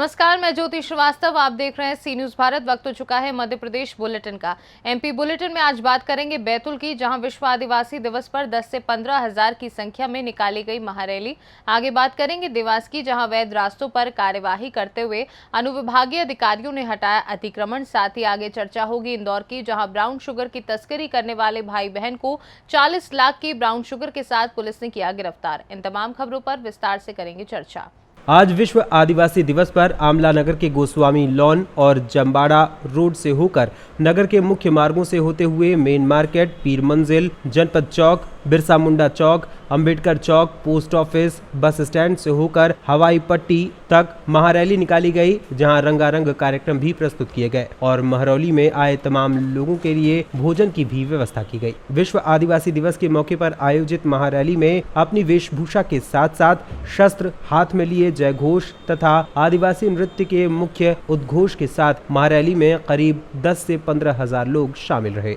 नमस्कार, मैं ज्योति श्रीवास्तव। आप देख रहे हैं सी न्यूज भारत। वक्त हो चुका है मध्य प्रदेश बुलेटिन का। एमपी बुलेटिन में आज बात करेंगे बैतूल की, जहां विश्व आदिवासी दिवस पर 10 से 15 हजार की संख्या में निकाली गई महारैली। आगे बात करेंगे देवास की, जहां वैध रास्तों पर कार्यवाही करते हुए अनुविभागीय अधिकारियों ने हटाया अतिक्रमण। साथ ही आगे चर्चा होगी इंदौर की, जहां ब्राउन शुगर की तस्करी करने वाले भाई बहन को 40 लाख की ब्राउन शुगर के साथ पुलिस ने किया गिरफ्तार। इन तमाम खबरों पर विस्तार से करेंगे चर्चा। आज विश्व आदिवासी दिवस पर आमला नगर के गोस्वामी लॉन और जम्बाड़ा रोड से होकर नगर के मुख्य मार्गों से होते हुए मेन मार्केट, पीर मंजिल, जनपद चौक, बिरसा मुंडा चौक, अंबेडकर चौक, पोस्ट ऑफिस, बस स्टैंड से होकर हवाई पट्टी तक महारैली निकाली गई, जहां रंगारंग कार्यक्रम भी प्रस्तुत किए गए और महरौली में आए तमाम लोगों के लिए भोजन की भी व्यवस्था की गई। विश्व आदिवासी दिवस के मौके पर आयोजित महारैली में अपनी वेशभूषा के साथ साथ शस्त्र हाथ में लिए जय घोष तथा आदिवासी नृत्य के मुख्य उद्घोष के साथ महारैली में करीब 10 से 15 हजार लोग शामिल रहे।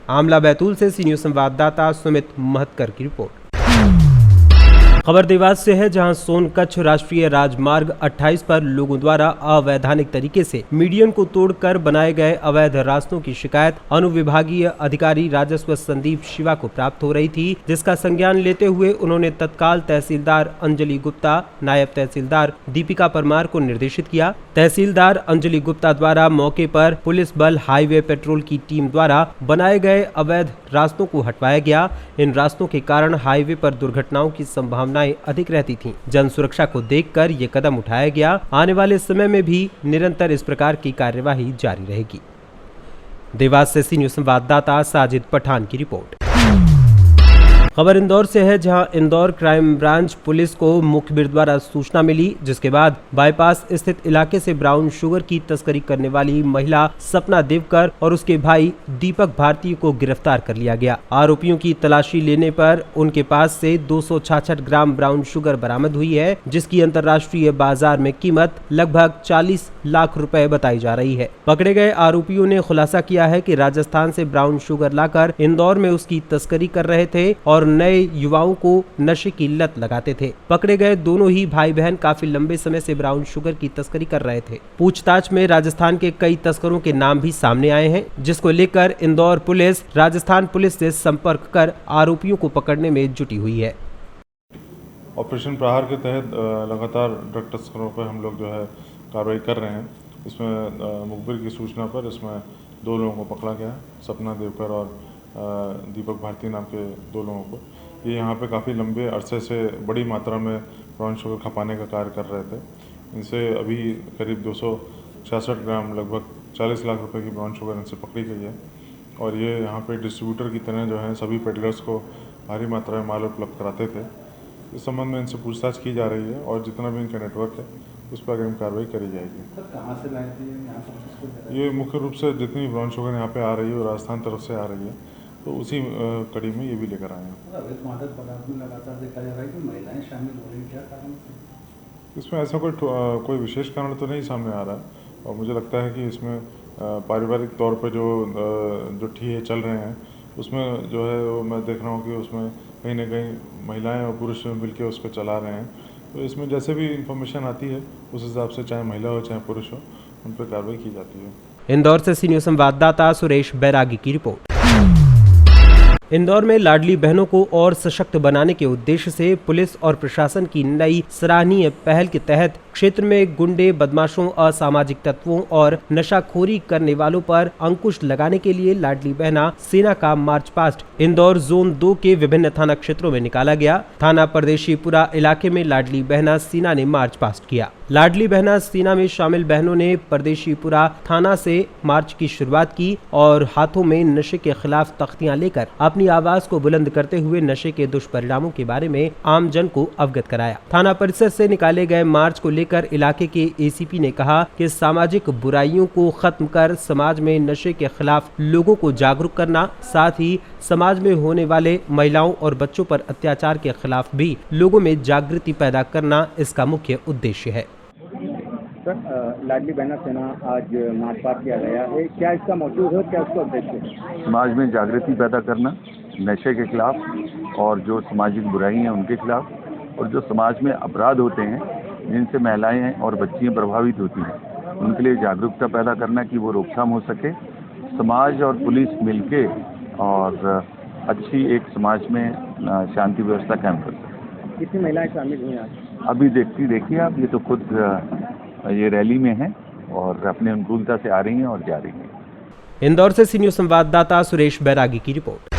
आमला बैतूल से सी न्यूज संवाददाता सुमित महतकर की रिपोर्ट। खबर देवास से है, जहां सोनकच्छ राष्ट्रीय राजमार्ग 28 पर लोगों द्वारा अवैधानिक तरीके से मीडियन को तोड़कर बनाए गए अवैध रास्तों की शिकायत अनुविभागीय अधिकारी राजस्व संदीप शिवा को प्राप्त हो रही थी, जिसका संज्ञान लेते हुए उन्होंने तत्काल तहसीलदार अंजलि गुप्ता, नायब तहसीलदार दीपिका परमार को निर्देशित किया। तहसीलदार अंजलि गुप्ता द्वारा मौके पर पुलिस बल, हाईवे पेट्रोल की टीम द्वारा बनाए गए अवैध रास्तों को हटवाया गया। इन रास्तों के कारण हाईवे पर दुर्घटनाओं की संभावनाएं अधिक रहती थीं। जन सुरक्षा को देखकर ये कदम उठाया गया। आने वाले समय में भी निरंतर इस प्रकार की कार्यवाही जारी रहेगी। देवास से सी न्यूज संवाददाता साजिद पठान की रिपोर्ट। खबर इंदौर से है, जहां इंदौर क्राइम ब्रांच पुलिस को मुखबिर द्वारा सूचना मिली, जिसके बाद बाईपास स्थित इलाके से ब्राउन शुगर की तस्करी करने वाली महिला सपना देवकर और उसके भाई दीपक भारती को गिरफ्तार कर लिया गया। आरोपियों की तलाशी लेने पर उनके पास से 266 ग्राम ब्राउन शुगर बरामद हुई है, जिसकी अंतर्राष्ट्रीय बाजार में कीमत लगभग 40 लाख रुपए बताई जा रही है। पकड़े गए आरोपियों ने खुलासा किया है कि राजस्थान से ब्राउन शुगर लाकर इंदौर में उसकी तस्करी कर रहे थे और नए युवाओं को नशे की लत लगाते थे। पकड़े गए दोनों ही भाई बहन काफी लंबे समय से ब्राउन शुगर की तस्करी कर रहे थे। पूछताछ में राजस्थान के कई तस्करों के नाम भी सामने आए हैं, जिसको लेकर इंदौर पुलिस राजस्थान पुलिस से संपर्क कर आरोपियों को पकड़ने में जुटी हुई है। ऑपरेशन प्रहार के तहत लगातार ड्रग तस्करों पर हम लोग जो है कार्रवाई कर रहे हैं। इसमें मुखबिर की सूचना पर इसमें 2 लोगों को पकड़ा गया, सपना देवकर और दीपक भारती नाम के 2 लोगों को। ये यहाँ पे काफ़ी लंबे अरसे से बड़ी मात्रा में ब्राउन शुगर खपाने का कार्य कर रहे थे। इनसे अभी करीब 266 ग्राम लगभग 40 लाख रुपए की ब्राउन शुगर इनसे पकड़ी गई है और ये यहाँ पे डिस्ट्रीब्यूटर की तरह जो है सभी पेडलर्स को भारी मात्रा में माल उपलब्ध कराते थे। इस संबंध में इनसे पूछताछ की जा रही है और जितना भी इनका नेटवर्क है उस पर अग्रिम कार्रवाई करी जाएगी। कहाँ से लाए थे यहाँ? ये मुख्य रूप से जितनी ब्राउन शुगर यहाँ पे आ रही है वो राजस्थान तरफ से आ रही है, तो उसी कड़ी में ये भी लेकर आए हैं। अवैध मादक पदार्थ में लगातार देखा जा रहा है कि महिलाएं शामिल हो रही हैं, क्या कारण? इसमें ऐसा कोई विशेष कारण तो नहीं सामने आ रहा है और मुझे लगता है कि इसमें पारिवारिक तौर पर जो ठीहे चल रहे हैं उसमें जो है वो मैं देख रहा हूँ कि उसमें कहीं ना कहीं महिलाएं और पुरुष मिलकर उसको चला रहे हैं। तो इसमें जैसे भी इंफॉर्मेशन आती है उस हिसाब से चाहे महिला हो चाहे पुरुष हो उन पर कार्रवाई की जाती है। इंदौर से सी न्यूज संवाददाता सुरेश बैरागी की रिपोर्ट। इंदौर में लाडली बहनों को और सशक्त बनाने के उद्देश्य से पुलिस और प्रशासन की नई सराहनीय पहल के तहत क्षेत्र में गुंडे, बदमाशों, असामाजिक तत्वों और नशाखोरी करने वालों पर अंकुश लगाने के लिए लाडली बहना सेना का मार्च पास्ट इंदौर जोन 2 के विभिन्न थाना क्षेत्रों में निकाला गया। थाना परदेशीपुरा इलाके में लाडली बहना सेना ने मार्च पास्ट किया। लाडली बहना सेना में शामिल बहनों ने परदेशीपुरा थाना से मार्च की शुरुआत की और हाथों में नशे के खिलाफ तख्तियां लेकर अपनी आवाज को बुलंद करते हुए नशे के दुष्परिणामों के बारे में आम जन को अवगत कराया। थाना परिसर से निकाले गए मार्च को लेकर इलाके के एसीपी ने कहा कि सामाजिक बुराइयों को खत्म कर समाज में नशे के खिलाफ लोगों को जागरूक करना, साथ ही समाज में होने वाले महिलाओं और बच्चों पर अत्याचार के खिलाफ भी लोगों में जागृति पैदा करना इसका मुख्य उद्देश्य है। सर, लाडली बहना सेना आज मार्च पास्ट किया गया है, क्या इसका मोटिव है, क्या उसका उद्देश्य है? समाज में जागृति पैदा करना नशे के खिलाफ और जो सामाजिक बुराई हैं उनके खिलाफ और जो समाज में अपराध होते हैं जिनसे महिलाएं और बच्चियां प्रभावित होती हैं, उनके लिए जागरूकता पैदा करना कि वो रोकथाम हो सके। समाज और पुलिस मिलके और अच्छी एक समाज में शांति व्यवस्था कायम कर सके। कितनी महिलाएं शामिल हुई आज? अभी देखिए आप, ये तो खुद ये रैली में हैं और अपने अनुकूलता से आ रही हैं और जा रही हैं। इंदौर से सी न्यूज़ संवाददाता सुरेश बैरागी की रिपोर्ट।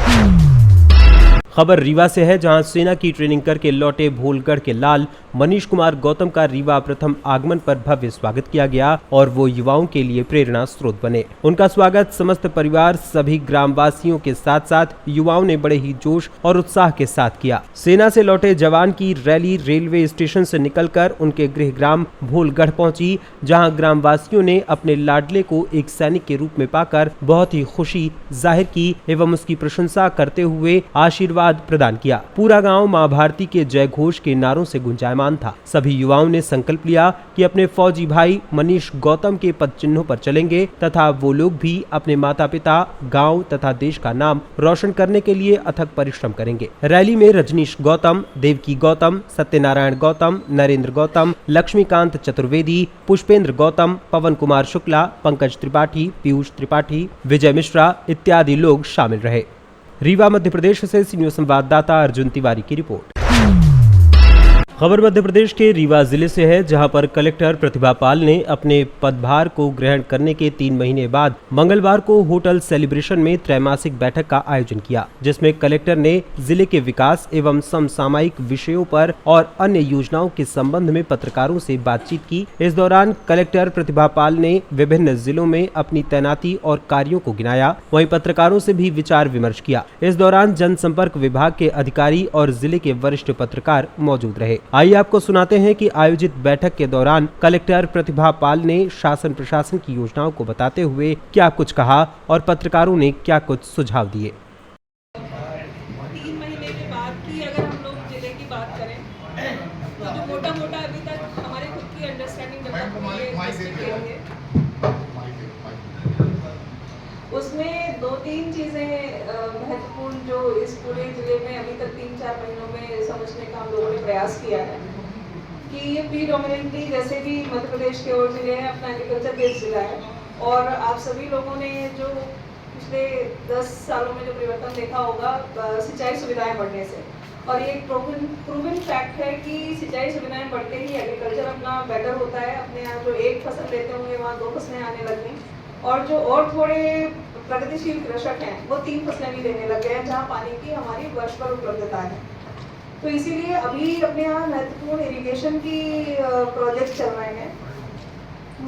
खबर रीवा से है, जहां सेना की ट्रेनिंग करके लौटे भोलगढ़ के लाल मनीष कुमार गौतम का रीवा प्रथम आगमन पर भव्य स्वागत किया गया और वो युवाओं के लिए प्रेरणा स्रोत बने। उनका स्वागत समस्त परिवार, सभी ग्रामवासियों के साथ साथ युवाओं ने बड़े ही जोश और उत्साह के साथ किया। सेना से लौटे जवान की रैली रेलवे स्टेशन से निकलकर उनके गृह ग्राम भोलगढ़ पहुंची, जहां ग्रामवासियों ने अपने लाडले को एक सैनिक के रूप में पाकर बहुत ही खुशी जाहिर की एवं उसकी प्रशंसा करते हुए आशीर्वाद प्रदान किया। पूरा गांव मां भारती के जय घोष के नारों से गुंजायमान था। सभी युवाओं ने संकल्प लिया कि अपने फौजी भाई मनीष गौतम के पद चिन्हों पर चलेंगे तथा वो लोग भी अपने माता पिता, गांव तथा देश का नाम रोशन करने के लिए अथक परिश्रम करेंगे। रैली में रजनीश गौतम, देवकी गौतम, सत्यनारायण गौतम, नरेंद्र गौतम, लक्ष्मीकांत चतुर्वेदी, पुष्पेंद्र गौतम, पवन कुमार शुक्ला, पंकज त्रिपाठी, पीयूष त्रिपाठी, विजय मिश्रा इत्यादि लोग शामिल रहे। रीवा मध्य प्रदेश से सी न्यूज़ संवाददाता अर्जुन तिवारी की रिपोर्ट। खबर मध्य प्रदेश के रीवा जिले से है, जहां पर कलेक्टर प्रतिभा पाल ने अपने पदभार को ग्रहण करने के 3 महीने बाद मंगलवार को होटल सेलिब्रेशन में त्रैमासिक बैठक का आयोजन किया, जिसमें कलेक्टर ने जिले के विकास एवं समसामयिक विषयों पर और अन्य योजनाओं के संबंध में पत्रकारों से बातचीत की। इस दौरान कलेक्टर प्रतिभा पाल ने विभिन्न जिलों में अपनी तैनाती और कार्यों को गिनाया, वहीं पत्रकारों से भी विचार विमर्श किया। इस दौरान जनसंपर्क विभाग के अधिकारी और जिले के वरिष्ठ पत्रकार मौजूद रहे। आइए आपको सुनाते हैं कि आयोजित बैठक के दौरान कलेक्टर प्रतिभा पाल ने शासन प्रशासन की योजनाओं को बताते हुए क्या कुछ कहा और पत्रकारों ने क्या कुछ सुझाव दिए। 3 महीने के बाद की अगर हम लोग जिले की बात करें तो जो मोटा अभी तक हमारे खुद की अंडरस्टैंडिंग डेवलप हुई है डिस्ट्रिक्ट के लिए, उसमें 2-3 चीज़ें महत्वपूर्ण जो इस पूरे जिले में अभी तक 3-4 महीनों में समझने का हम लोगों ने प्रयास किया है कि ये प्रीडोमिनेंटली जैसे भी मध्य प्रदेश के और जिले हैं अपना एग्रीकल्चर बेस्ड जिला है, और आप सभी लोगों ने जो पिछले 10 सालों में जो परिवर्तन देखा होगा सिंचाई सुविधाएं बढ़ने से, और ये एक प्रूवन फैक्ट है कि सिंचाई सुविधाएं बढ़ते ही एग्रीकल्चर अपना बेटर होता है। अपने यहाँ जो एक फसल लेते होंगे वहाँ 2 फसलें आने लग गई, और जो और थोड़े प्रगतिशील कृषक हैं वो 3 फसलें भी लेने लग गए हैं, जहाँ पानी की हमारी वर्ष पर उपलब्धता है। तो इसीलिए अभी अपने यहाँ महत्वपूर्ण इरिगेशन की प्रोजेक्ट चल रहे हैं।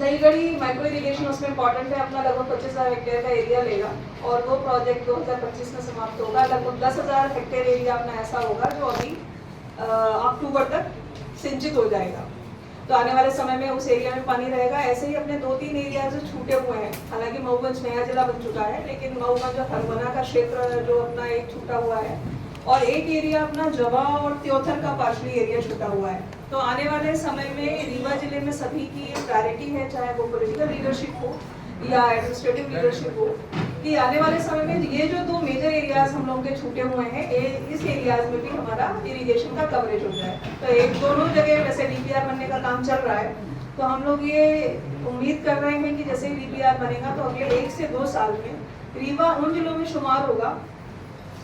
नई गढ़ी माइक्रो इरिगेशन उसमें इम्पॉर्टेंट है, अपना लगभग 25,000 हेक्टेयर का एरिया लेगा, और वो प्रोजेक्ट 2025 में समाप्त होगा। लगभग 10,000 हेक्टेयर एरिया अपना ऐसा होगा जो अभी अक्टूबर तक सिंचित हो जाएगा। तो आने वाले समय में उस एरिया में पानी रहेगा। ऐसे ही अपने 2-3 एरिया जो छूटे हुए हैं, हालांकि मऊगंज नया जिला बन चुका है, लेकिन मऊगंज और हरबना का क्षेत्र जो अपना एक छूटा हुआ है, और एक एरिया अपना जवा और त्योथर का पार्शली एरिया छूटा हुआ है। तो आने वाले समय में रीवा जिले में सभी की प्रायोरिटी है, चाहे वो पॉलिटिकल लीडरशिप हो या एडमिनिस्ट्रेटिव लीडरशिप हो, कि आने वाले समय में ये जो 2 मेजर एरियाज हम लोगों के छूटे हुए हैं, इस एरियाज में भी हमारा इरिगेशन का कवरेज हो जाए। तो एक दोनों जगह वैसे डीपीआर बनने का काम चल रहा है, तो हम लोग ये उम्मीद कर रहे हैं कि जैसे ही डीपीआर बनेगा तो अगले 1 से 2 साल में रीवा उन जिलों में शुमार होगा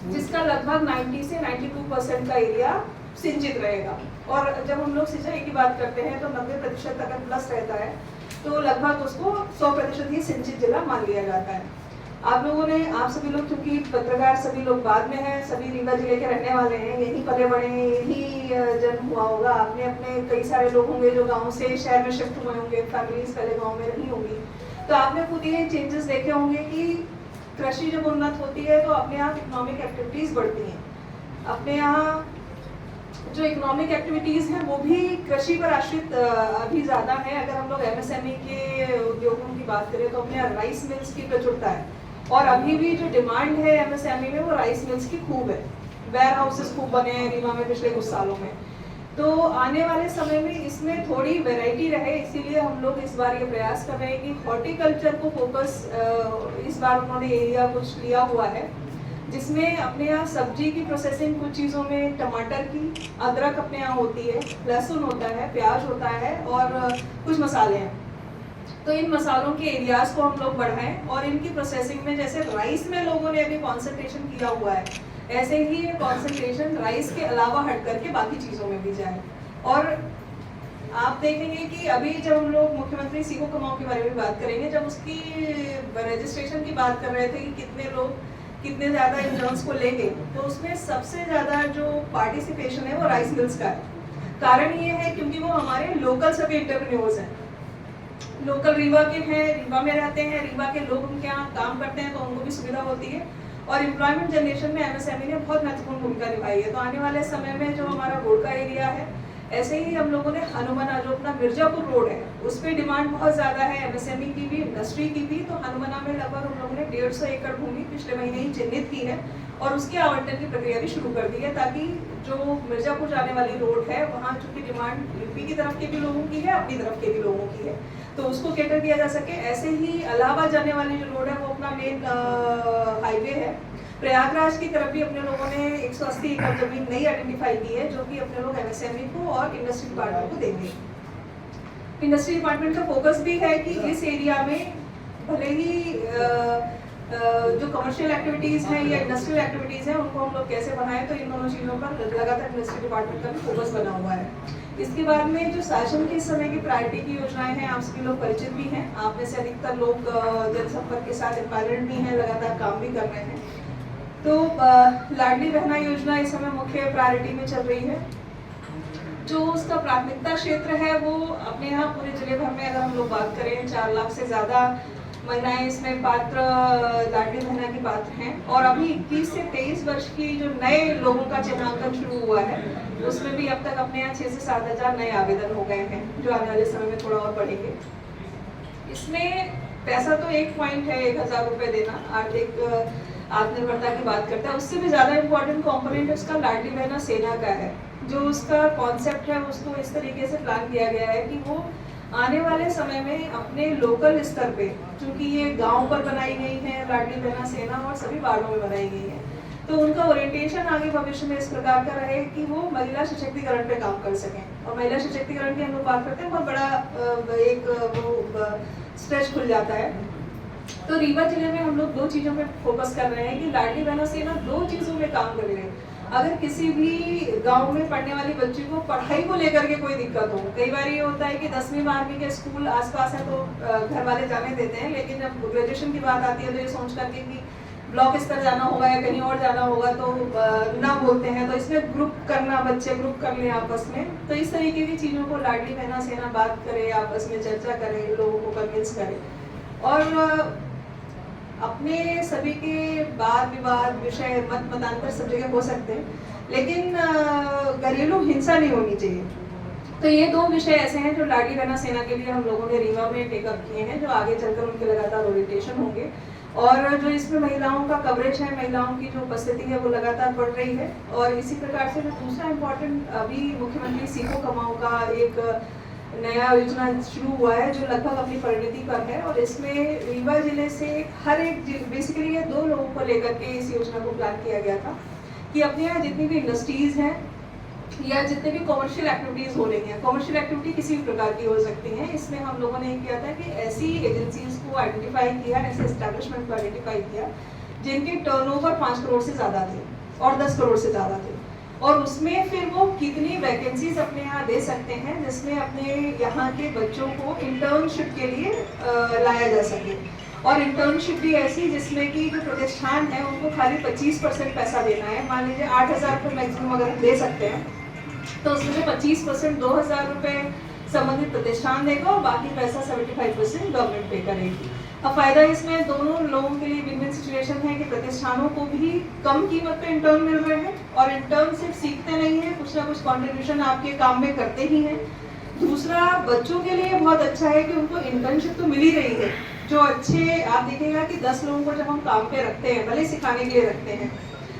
जिसका लगभग 90 से 92% का एरिया सिंचित रहेगा। और जब हम लोग सिंचाई की बात करते हैं तो 90% अगर प्लस रहता है तो लगभग उसको 100% ही सिंचित जिला मान लिया जाता है। आप लोगों ने, आप सभी लोग, क्योंकि पत्रकार सभी लोग बाद में हैं, सभी रीवा जिले के रहने वाले हैं, यहीं पले बड़े हैं, यही जन्म हुआ होगा। आपने अपने कई सारे लोग होंगे जो गांव से शहर में शिफ्ट हुए होंगे, फैमिलीज पहले गांव में रही होंगी, तो आपने खुद ये चेंजेस देखे होंगे कि कृषि जब उन्नत होती है तो अपने यहाँ इकोनॉमिक एक्टिविटीज बढ़ती हैं। अपने यहाँ जो इकोनॉमिक एक्टिविटीज हैं वो भी कृषि पर आश्रित अभी ज़्यादा है। अगर हम लोग एमएसएमई के उद्योगों की बात करें तो अपने यहाँ राइस मिल्स की प्रचुरता है, और अभी भी जो डिमांड है एमएसएमई में वो राइस मिल्स की खूब है। वेयर हाउसेस खूब बने हैं रीवा में पिछले कुछ सालों में। तो आने वाले समय में इसमें थोड़ी वैरायटी रहे, इसीलिए हम लोग इस बार ये प्रयास कर रहे हैं कि हॉर्टिकल्चर को फोकस इस बार उन्होंने एरिया कुछ लिया हुआ है, जिसमें अपने यहाँ सब्जी की प्रोसेसिंग कुछ चीज़ों में टमाटर की, अदरक अपने यहाँ होती है, लहसुन होता है, प्याज होता है और कुछ मसाले हैं। तो इन मसालों के एरियाज को हम लोग बढ़ाएं और इनकी प्रोसेसिंग में जैसे राइस में लोगों ने अभी कॉन्सेंट्रेशन किया हुआ है, ऐसे ही ये कॉन्सेंट्रेशन राइस के अलावा हट करके बाकी चीज़ों में भी जाए। और आप देखेंगे कि अभी जब हम लोग मुख्यमंत्री सीखो कमाओ के बारे में बात करेंगे, जब उसकी रजिस्ट्रेशन की बात कर रहे थे कि कितने लोग कितने ज़्यादा इंटर्न्स को लेंगे, तो उसमें सबसे ज़्यादा जो पार्टिसिपेशन है वो राइस मिल्स का है। कारण ये है क्योंकि वो हमारे लोकल सभी एंटरप्रेन्योर्स हैं, लोकल रीवा के हैं, रीवा में रहते हैं, रीवा के लोग उनके यहाँ काम करते हैं तो उनको भी सुविधा होती है। और एम्प्लॉयमेंट जनरेशन में एमएसएमई ने बहुत महत्वपूर्ण भूमिका निभाई है। तो आने वाले समय में जो हमारा रोड का एरिया है, ऐसे ही हम लोगों ने हनुमाना जो अपना मिर्जापुर रोड है उस पर डिमांड बहुत ज़्यादा है एमएसएमई की भी, इंडस्ट्री की भी। तो हनुमाना में लगभग हम लोगों ने 150 एकड़ भूमि पिछले महीने ही चिन्हित की है और उसके आवंटन की प्रक्रिया भी शुरू कर दी है, ताकि जो मिर्जापुर जाने वाली रोड है वहाँ चूँकि डिमांड यूपी की तरफ के भी लोगों की है, अपनी तरफ के भी लोगों की है, तो उसको कैटर किया जा सके। ऐसे ही इलाहाबाद जाने वाली जो रोड है वो अपना मेन हाईवे है। प्रयागराज की तरफ भी अपने लोगों ने 180 एकड़ जमीन नई आइडेंटिफाई की है, जो कि अपने लोग एमएसएमई को और इंडस्ट्री डिपार्टमेंट को देंगे। इंडस्ट्री डिपार्टमेंट का फोकस भी है कि इस एरिया में भले ही जो कमर्शियल एक्टिविटीज़ हैं या इंडस्ट्रियल एक्टिविटीज़ हैं उनको हम लोग कैसे बनाएं, तो इन दोनों चीज़ों पर लगातार इंडस्ट्री डिपार्टमेंट का भी फोकस बना हुआ है। इसके बाद में जो शासन के इस समय की प्रायोरिटी की योजनाएं हैं, आप सभी लोग परिचित भी हैं, आप में से अधिकतर लोग जनसंपर्क के साथ एम्पायरमेंट भी हैं, लगातार काम भी कर रहे हैं। तो लाडली बहना योजना इस समय मुख्य प्रायोरिटी में चल रही है। जो उसका प्राथमिकता क्षेत्र है वो अपने यहाँ पूरे जिले भर में अगर हम लोग बात करें 4 लाख से ज़्यादा महिलाएं इसमें पात्र लाडली बहना की पात्र हैं। और अभी 21 से 23 वर्ष की जो नए लोगों का चिन्हांकन शुरू हुआ है उसमें भी अब तक अपने यहाँ 6 से 7 हज़ार नए आवेदन हो गए हैं, जो आने वाले समय में थोड़ा और बढ़ेंगे। इसमें पैसा तो एक पॉइंट है, 1,000 रुपये देना, आर्थिक आत्मनिर्भरता की बात करता है। उससे भी ज़्यादा इम्पोर्टेंट कंपोनेंट उसका लाडली बहना सेना का है। जो उसका कॉन्सेप्ट है उसको इस तरीके से प्लान किया गया है कि वो आने वाले समय में अपने लोकल स्तर पे, क्योंकि ये गांव पर बनाई गई है लाडली बहना सेना और सभी वार्डों में बनाई गई है, तो उनका ओरिएंटेशन आगे भविष्य में इस प्रकार का रहे कि वो महिला सशक्तिकरण पे काम कर सकें। और महिला सशक्तिकरण की हम लोग बात करते हैं, बहुत बड़ा एक वो स्ट्रेच खुल जाता है। तो रीवा जिले में हम लोग 2 चीज़ों पे फोकस कर रहे हैं कि लाडली बहना सेना 2 चीज़ों में काम कर रहे हैं। अगर किसी भी गांव में पढ़ने वाली बच्ची को पढ़ाई को लेकर के कोई दिक्कत हो, कई बार ये होता है कि 10वीं 12वीं के स्कूल आसपास है तो घर वाले जाने देते हैं, लेकिन जब ग्रेजुएशन की बात आती है तो ये सोच करके कि ब्लॉक स्तर जाना होगा या कहीं और जाना होगा तो ना बोलते हैं। तो इसमें ग्रुप करना, बच्चे ग्रुप कर लें आपस में, तो इस तरीके की चीज़ों को लाडली बहना सेना बात करे, आपस में चर्चा करे, लोगों को कन्विंस करे। और अपने सभी के वाद विवाद, विषय, मत मतांतर सब जगह हो सकते हैं, लेकिन घरेलू हिंसा नहीं होनी चाहिए। तो ये 2 विषय ऐसे हैं जो लाडली बहना सेना के लिए हम लोगों ने रीवा में टेकअप किए हैं, जो आगे चलकर उनके लगातार ओरिएंटेशन होंगे। और जो इसमें महिलाओं का कवरेज है, महिलाओं की जो उपस्थिति है वो लगातार बढ़ रही है। और इसी प्रकार से जो दूसरा इम्पोर्टेंट अभी मुख्यमंत्री सीखो कमाओ का एक नया योजना शुरू हुआ है जो लगभग अपनी परिणति पर है। और इसमें रीवा जिले से हर एक बेसिकली ये 2 लोगों को लेकर के इस योजना को प्लान किया गया था कि अपने यहाँ जितनी भी इंडस्ट्रीज़ हैं या जितने भी कॉमर्शियल एक्टिविटीज़ हो रही हैं, कॉमर्शियल एक्टिविटी किसी भी प्रकार की हो सकती हैं, इसमें हम लोगों ने किया था कि ऐसी एजेंसीज को आइडेंटिफाई किया, ऐसे एस्टेब्लिशमेंट को आइडेंटिफाई किया जिनके टर्नओवर 5 करोड़ से ज़्यादा थे और 10 करोड़ से ज़्यादा थे। और उसमें फिर वो कितनी वैकेंसीज अपने यहाँ दे सकते हैं जिसमें अपने यहाँ के बच्चों को इंटर्नशिप के लिए लाया जा सके। और इंटर्नशिप भी ऐसी जिसमें कि जो प्रतिष्ठान है उनको खाली 25% पैसा देना है। मान लीजिए 8,000 रुपये मैक्सिमम अगर दे सकते हैं तो उसमें से 25% 2,000 रुपये संबंधित प्रतिष्ठान देगा और बाकी पैसा 75% गवर्नमेंट पे करेगी। अब फायदा इसमें दोनों लोगों के लिए विन विन सिचुएशन है कि प्रतिष्ठानों को भी कम कीमत पे इंटर्न मिल रहे हैं और इंटर्न सिर्फ सीखते नहीं हैं, कुछ ना कुछ कंट्रीब्यूशन आपके काम में करते ही हैं। दूसरा, बच्चों के लिए बहुत अच्छा है कि उनको इंटर्नशिप तो मिल ही रही है। जो अच्छे आप देखिएगा कि 10 लोगों को जब हम काम पे रखते हैं, भले सिखाने के लिए रखते हैं,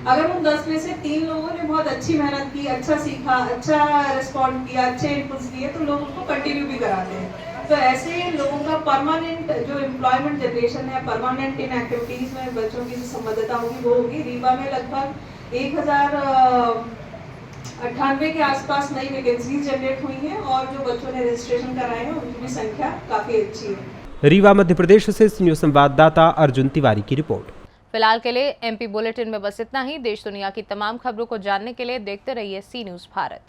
अगर उन 10 में से 3 लोगों ने बहुत अच्छी मेहनत की, अच्छा सीखा, अच्छा रिस्पॉन्ड किया, अच्छे इनपुट्स दिए, तो लोग उनको कंटिन्यू भी कराते हैं। तो ऐसे लोगों का परमानेंट जो एम्प्लॉयमेंट जनरेशन है, परमानेंट इन एक्टिविटीज़ में बच्चों की जो संबद्धता होगी वो होगी। रीवा में लगभग 1098 के आसपास नई वैकेंसीज जनरेट हुई हैं और जो बच्चों ने रजिस्ट्रेशन कराए हैं उनकी भी संख्या काफ़ी अच्छी है। रीवा मध्य प्रदेश से सी न्यूज़ संवाददाता अर्जुन तिवारी की रिपोर्ट। फिलहाल के लिए एमपी बुलेटिन में बस इतना ही। देश दुनिया की तमाम खबरों को जानने के लिए देखते रहिए सी न्यूज़ भारत।